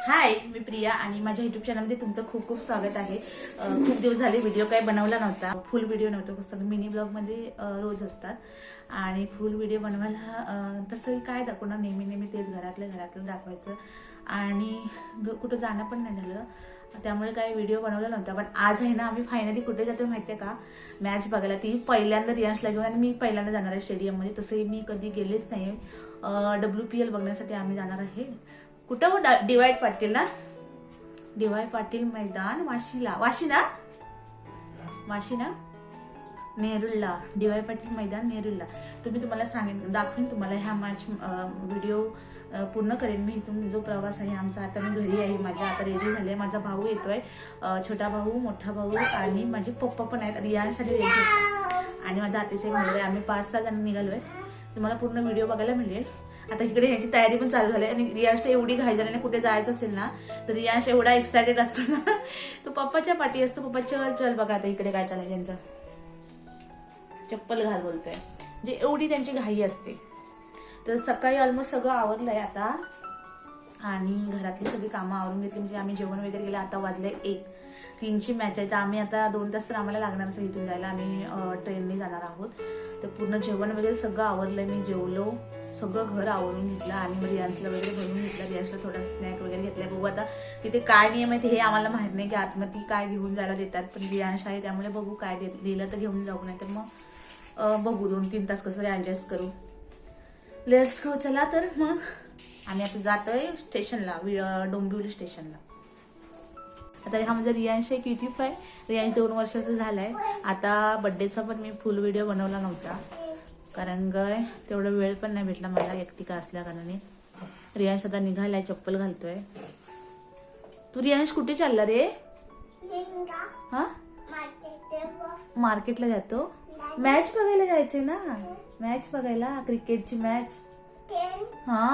हाय, मी प्रिया आणि माझ्या युट्यूब चॅनलमध्ये तुमचं खूप खूप स्वागत आहे। खूप दिवस झाले व्हिडिओ काय बनवला नव्हता, फुल व्हिडिओ नव्हतं, सगळं मिनी ब्लॉगमध्ये रोज असतात आणि फुल व्हिडिओ बनवायला तसं काय दाखवणार, नेहमी तेच घरातलं दाखवायचं आणि कुठं जाणं पण नाही झालं, त्यामुळे काय व्हिडिओ बनवला नव्हता। पण आज आहे ना, आम्ही फायनली कुठे जातो माहिती आहे का, मॅच बघायला। ती पहिल्यांदा रियांशला घेऊन आणि मी पहिल्यांदा जाणार आहे स्टेडियममध्ये, तसंही मी कधी गेलेच नाही। WPL बघण्यासाठी आम्ही जाणार आहे। कुठं हो? DY पाटील ना, DY पाटील मैदान वाशी ना नेरुळला, DY पाटील मैदान नेरुळला। तुम्हाला दाखवेन तुम्हाला ह्या मॅच व्हिडिओ पूर्ण करेन मी। इथून जो प्रवास आहे आमचा, आता मी घरी आहे, माझ्या आता रेडी झाले, माझा भाऊ येतोय, छोटा भाऊ, मोठा भाऊ आणि माझे पप्पा पण आहेत, रियांसाठी रेडी आणि माझ्या आत्याचे मुलगा, आम्ही 5-6 जण निघालोय। तुम्हाला पूर्ण व्हिडिओ बघायला मिळेल। आता इकडे ह्याची तयारी पण चालू झाली आणि रियांशला एवढी घाई झाली ना, कुठे जायचं असेल ना तर रियांश एवढा एक्सायटेड असतो ना, तो पप्पाच्या पाठी असतो, पप्पा चल बघा आता इकडे काय चाललंय त्यांचं, चप्पल घाल बोलतोय, म्हणजे एवढी त्यांची घाई असते। तर सकाळी ऑलमोस्ट सगळं आवरलंय आता आणि घरातली सगळी कामं आवरून घेतली, म्हणजे आम्ही जेवण वगैरे केलं। आता वाजले 1, 3ची मॅच आहे, तर आम्ही आता 2 तास तर आम्हाला लागणार असेल इथून जायला, आम्ही ट्रेनने जाणार आहोत। तर पूर्ण जेवण वगैरे सगळं आवरलंय, मी जेवलो, सगळं घर आवरून घेतलं आणि मग रियांशला वगैरे बनवून घेतला, रियांशला थोडासा स्नॅक वगैरे घेतलाय। बघू आता तिथे काय नियम आहे हे आम्हाला माहित नाही, की आतमध्ये काय घेऊन जायला देतात, पण रियांश आहे त्यामुळे बघू काय दिलं तर घेऊन जाऊ, नाही तर मग बघू 2-3 तास कसं ऍडजस्ट करू। लेट्स गो, चला तर मग आम्ही आता जातोय स्टेशनला, डोंबिवली स्टेशनला। आता हा माझा रियांश एक युट्यूब आहे, रियांश 2 वर्षाचा झालाय। आता बर्थडेचा पण मी फुल व्हिडिओ बनवला नव्हता, कारण काय तेवढा वेळ पण नाही भेटला मला एकटिका असल्या कारणाने। रियांश आता निघालाय, चप्पल घालतोय। तू रियांश कुठे चालला रे? हा, मार्केटला जातो, मॅच बघायला जायचे ना, मॅच बघायला, क्रिकेटची मॅच। हा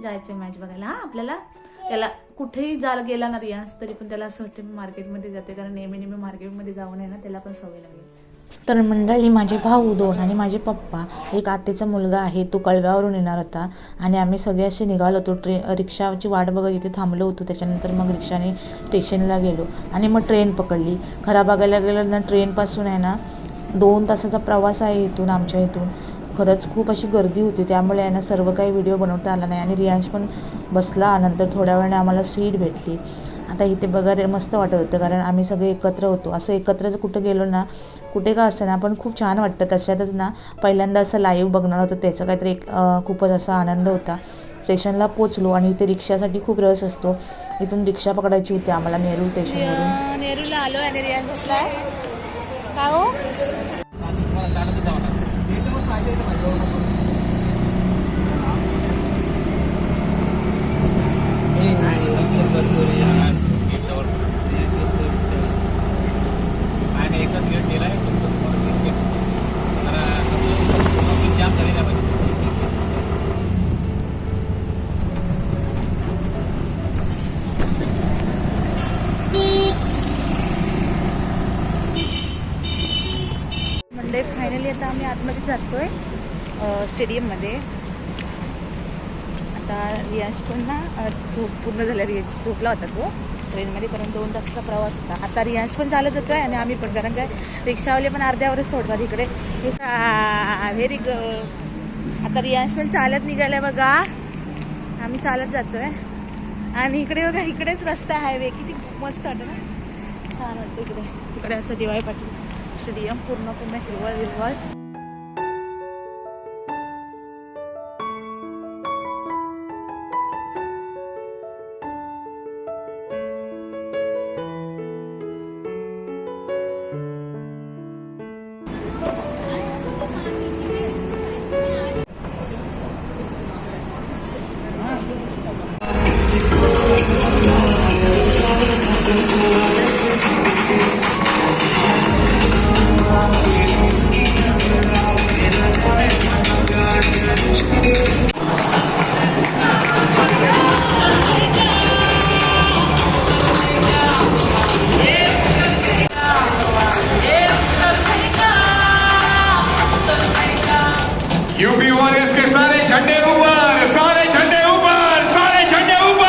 जायचंय मॅच बघायला। हा, आपल्याला त्याला कुठेही जायला गेला ना रियांश, तरी पण त्याला असं वाटतं मी मार्केटमध्ये जाते, कारण नेहमी मार्केटमध्ये जाऊ नये ना, त्याला पण सवय लागली। तर मंडळी, माझे भाऊ 2 आणि माझे पप्पा, एक आत्याचा मुलगा आहे, तो कळव्यावरून येणार होता आणि आम्ही सगळे असे निघालो होतो। रिक्षाची वाट बघत इथे थांबलो होतो, त्याच्यानंतर मग रिक्षाने स्टेशनला गेलो आणि मग ट्रेन पकडली। खरं बघायला गेलं ना, ट्रेनपासून आहे ना 2 तासाचा प्रवास आहे इथून, आमच्या इथून। खरंच खूप अशी गर्दी होती, त्यामुळे आहे ना सर्व काही व्हिडिओ बनवता आला नाही आणि रियांश पण बसला, नंतर थोड्या वेळाने आम्हाला सीट भेटली। आता इथे बघा मस्त वाटत होतं, कारण आम्ही सगळे एकत्र होतो। असं एकत्र कुठं गेलो ना, कुठे का असं ना, पण खूप छान वाटतं। तशातच ना पहिल्यांदा असं लाईव्ह बघणार होतं, त्याचा काहीतरी एक खूपच असा आनंद होता। स्टेशनला पोचलो आणि इथे रिक्षासाठी खूप रस असतो, इथून रिक्षा पकडायची होती आम्हाला नेरूळ स्टेशनवरून। नेरूळला आलो आणि रियांश बसलाय, काय हो फायनली आता आम्ही आतमध्ये जातोय स्टेडियममध्ये। आता रियांश पण ना झोप पूर्ण झाल्या, रियांश झोपला होता तो ट्रेनमध्ये, कारण 2 तासाचा प्रवास होता। आता रियांश पण चालत जातोय आणि आम्ही पण, कारण काय रिक्षावाले पण अर्ध्यावरच सोडतात इकडे। Very good. आता रियांश पण चालत निघालाय बघा, आम्ही चालत जातोय आणि इकडे बघा, इकडेच रस्ता, हायवे, किती मस्त वाटतं ना, छान वाटतं इकडे। तिकडे असं DY पाटील स्टेडियम पूर्ण हिरवळ। यूपी वॉरियर्स के सारे झंडे ऊपर, सारे झंडे ऊपर, सारे झंडे ऊपर।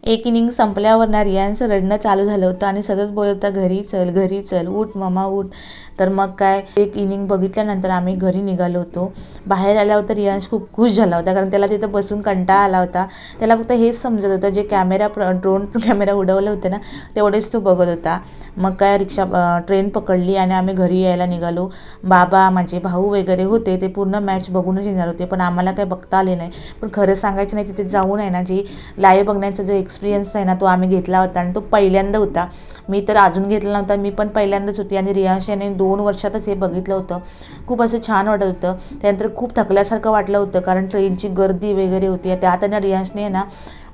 एक इनिंग संपल्यावर ना रियांचं रडणं चालू झालं होतं आणि सतत बोलत होता घरी चल उठ ममा उठ. तर मग काय एक इनिंग बघितल्यानंतर आम्ही घरी निघालो होतो. बाहेर आल्यावर तर रियांश खूप खुश झाला होता, कारण त्याला तिथं बसून कंटाळा आला होता. त्याला फक्त हेच समजत होतं, जे ड्रोन कॅमेरा उडवलं होतं ना तेवढेच तो बघत होता. मग काय ट्रेन पकडली आणि आम्ही घरी यायला निघालो. बाबा माझे भाऊ वगैरे होते, ते पूर्ण मॅच बघूनच येणार होते, पण आम्हाला काही बघता आले नाही. पण खरं सांगायचं नाही, तिथे जाऊन आहे ना जी लाईव्ह बघण्याचा जो एक्सपिरियन्स आहे ना तो आम्ही घेतला होता आणि तो पहिल्यांदा होता. मी तर अजून घेतला नव्हता, मी पण पहिल्यांदाच होती आणि रियांश याने 2 वर्षातच हे बघितलं होतं. खूप असं छान वाटत होतं. त्यानंतर खूप थकल्यासारखं वाटलं होतं, कारण ट्रेनची गर्दी वगैरे होती. त्यात ना रियांशने ना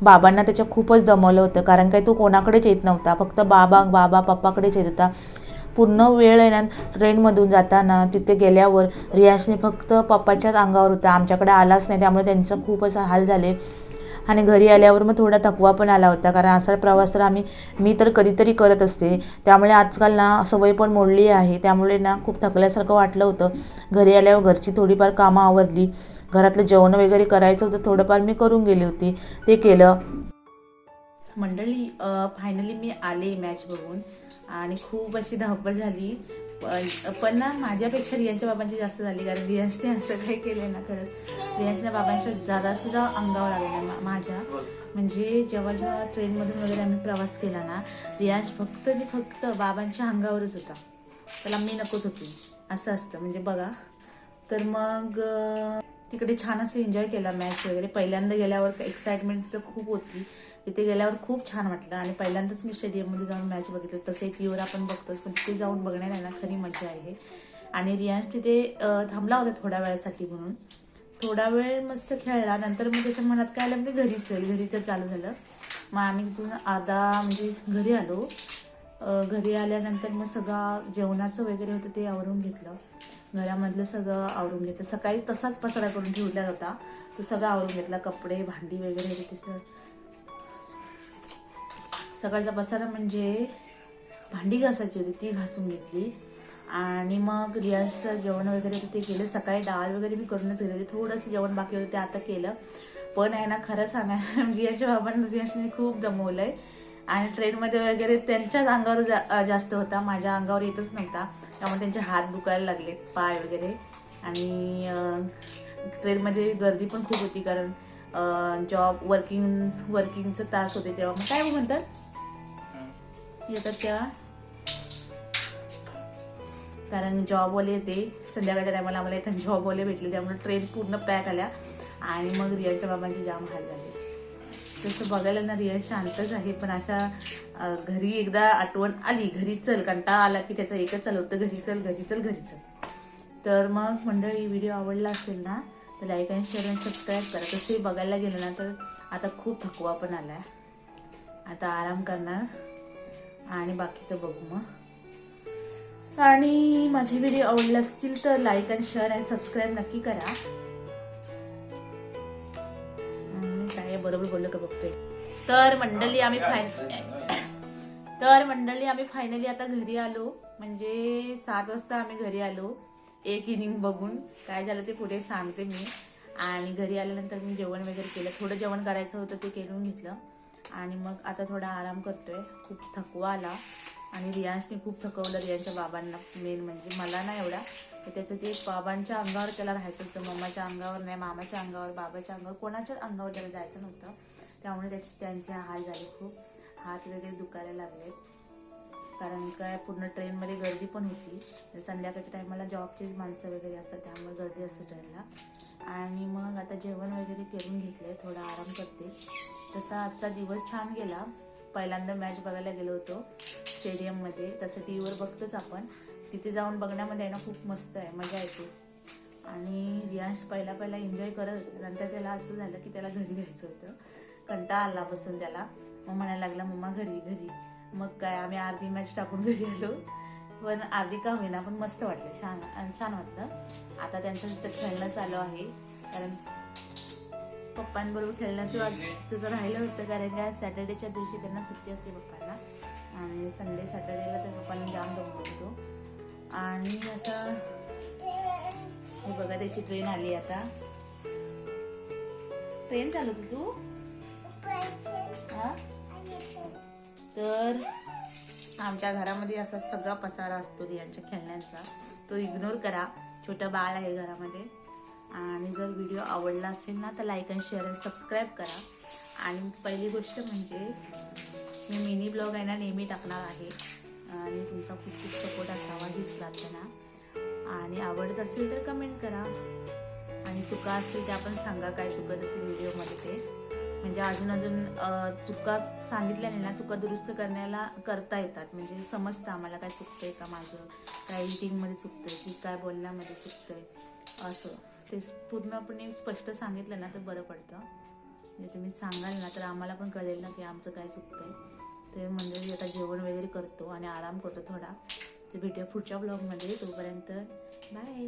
बाबांना त्याच्या खूपच दमवलं होतं, कारण काही तो कोणाकडेच येत नव्हता, फक्त बाबा पप्पाकडेच येत होता. पूर्ण वेळ आहे ना ट्रेनमधून जाताना तिथे गेल्यावर रियांशने फक्त पप्पाच्याच अंगावर होता, आमच्याकडे आलाच नाही. त्यामुळे त्यांचं खूप असं हाल झाले. आणि घरी आल्यावर मग थोडा थकवा पण आला होता, कारण असा प्रवास तर मी तर कधीतरी करत असते. त्यामुळे आजकाल ना सवय पण मोडली आहे, त्यामुळे ना खूप थकल्यासारखं वाटलं होतं. घरी आल्यावर घरची थोडीफार कामं आवरली, घरातलं जेवण वगैरे करायचं होतं थोडंफार, मी करून गेली होती, ते केलं. मंडळी फायनली मी आले मॅच बघून आणि खूप अशी धावपळ झाली. पण ना माझ्यापेक्षा रियांच्या बाबांची जास्त झाली, कारण रियांशने असं काही केलं ना, खरंच रियांशच्या बाबांच्या जरासुद्धा अंगावर आलं नाही माझ्या. म्हणजे जेव्हा ट्रेनमधून वगैरे आम्ही प्रवास केला ना, रियांश फक्त बाबांच्या अंगावरच होता, त्याला मी नकोच होती, असं असतं म्हणजे बघा. तर मग तिकडे छान असं एन्जॉय केला मॅच वगैरे. पहिल्यांदा गेल्यावर एक्साइटमेंट तर खूप होती, तिथे गेल्यावर खूप छान वाटलं आणि पहिल्यांदाच मी स्टेडियममध्ये जाऊन मॅच बघितलं. तसे टीव्हीवर आपण बघतोच, पण तिथे जाऊन बघण्यात ना खरी मजा आहे. आणि रियांश तिथे थांबला होता थोड्या वेळासाठी, म्हणून थोडा वेळ मस्त खेळला. नंतर मग त्याच्या मनात काय आलं, म्हणजे घरीच चालू झालं. मग आम्ही तिथून म्हणजे घरी आलो. घरी आल्यानंतर मग सगळं जेवणाचं वगैरे होतं ते आवरून घेतलं, घरामधलं सगळं आवरून घेतलं. सकाळी तसाच पसारा करून ठेवला होता, तो सगळं आवरून घेतला. कपडे भांडी वगैरे होते सकाळचा पसारा, म्हणजे भांडी घासायची होती ती घासून घेतली. आणि मग रियांशचं जेवण वगैरे ते केलं. सकाळी डाळ वगैरे मी करूनच गेले होते, थोडंसं जेवण बाकी होतं ते आता केलं. पण आहे ना खरं सांगायला रियांशच्या बाबांना रियांशने खूप दमवलंय. आणि ट्रेनमध्ये वगैरे त्यांच्याच अंगावर जास्त होता, माझ्या अंगावर येतच नव्हता. त्यामुळे त्यांचे हात दुखायला लागलेत, पाय वगैरे. आणि ट्रेनमध्ये गर्दी पण खूप होती, कारण वर्किंगचं तास होते तेव्हा. मग काय म्हणतात येतात तेव्हा, कारण जॉबवाले येते संध्याकाळच्या टायमाला, आम्हाला इथं जॉबवाले भेटले, त्यामुळे ट्रेन पूर्ण पॅक आल्या. आणि मग रियांच्या बाबांचे जाम हाल झाले. तसं बघायला ना रियांश शांतच आहे, पण अशा घरी एकदा आठवण आली, घरी चल, कंटाळा आला की त्याचं एकच चालू होतं, घरी चल. तर मग मंडळी व्हिडिओ आवडला असेल ना तर लाईक आणि शेअर आणि सबस्क्राईब करा. तसंही बघायला गेलं ना तर आता खूप थकवा पण आलाय, आता आराम करणार आणि बाकीचं बघू मग. आणि माझे व्हिडिओ आवडले असतील तर लाईक आणि शेअर आणि सबस्क्राईब नक्की करा. काय बरोबर बोललो का बघतोय. तर मंडळी आम्ही फायनली आता घरी आलो, म्हणजे 7 वाजता आम्ही घरी आलो. एक इनिंग बघून काय झालं ते पुढे सांगते मी. आणि घरी आल्यानंतर मी जेवण वगैरे केलं, थोडं जेवण करायचं होतं ते करून घेतलं. आणि मग आता थोडा आराम करतोय, खूप थकवा आला. आणि रियांशने खूप थकवलं रियांच्या बाबांना, मेन म्हणजे मला ना एवढा. तर त्याचं ते बाबांच्या अंगावर त्याला राहायचं होतं, मम्माच्या अंगावर नाही, मामाच्या अंगावर, बाबाच्या अंगावर, कोणाच्याच अंगावर त्याला जायचं नव्हतं. त्यामुळे त्यांचे हाल झाले खूप, हात वगैरे दुखायला लागले. कारण काय पूर्ण ट्रेनमध्ये गर्दी पण होती, संध्याकाळच्या टायमाला जॉबची माणसं वगैरे असतात, त्यामुळे गर्दी असते ट्रेनला. आणि मग आता जेवण वगैरे करून घेतलंय, थोडा आराम करते. तसा आजचा दिवस छान गेला. पहिल्यांदा मॅच बघायला गेलो होतो स्टेडियममध्ये, तसं टी व्हीवर बघतोच आपण, तिथे जाऊन बघण्यामध्ये ना खूप मस्त आहे, मजा येते. आणि रियांश पहिला एन्जॉय करत, नंतर त्याला असं झालं की त्याला घरी जायचं होतं, कंटाळा आला बसून त्याला. मग म्हणायला लागला मम्मा घरी. मग काय आम्ही अर्धी मॅच टाकून घरी आलो, पण अर्धी का होईना पण मस्त वाटलं, छान वाटलं. आता त्यांचं तिथं खेळणं चालू आहे, कारण पप्पांबरोबर खेळण्याचं आज तुझं राहिलं होतं, कारण की सॅटर्डेच्या दिवशी त्यांना सुट्टी असते पप्पांना, आणि संडे सॅटर्डेला तर पप्पांना जाम दमवतो. आणि असं हे बघा त्याची ट्रेन आली, आता ट्रेन चालवतो तू हा. तर आमच्या घरामध्ये असा सगळा पसारा असतो रियांच्या खेळण्यांचा, तो इग्नोर करा, छोटं बाळ आहे घरामध्ये. आणि जर व्हिडिओ आवडला असेल ना तर लाईक आणि शेअर आणि सबस्क्राईब करा. आणि पहिली गोष्ट म्हणजे मी मिनी ब्लॉग आहे ना नेहमी टाकणार आहे, आणि तुमचा खूप खूप सपोर्ट असावा हीच प्रार्थना. आणि आवडत असेल तर कमेंट करा, आणि चुका असतील त्या पण सांगा, काय चुकत असेल व्हिडिओमध्ये ते, म्हणजे अजून चुका सांगितल्या नाही ना, चुका दुरुस्त करता येतात, म्हणजे समजतं आम्हाला काय चुकतंय का माझं, काय एडिटिंगमध्ये चुकतंय की काय बोलण्यामध्ये चुकतंय, असं ते पूर्णपणे स्पष्ट सांगितलं ना तर बरं पडतं. म्हणजे तुम्ही सांगाल ना तर आम्हाला पण कळेल ना की आमचं काय चुकतंय. ते मंडळी आता जेवण वगैरे करतो आणि आराम करतो थोडा. ते भेटूया पुढच्या ब्लॉगमध्ये, तोपर्यंत बाय.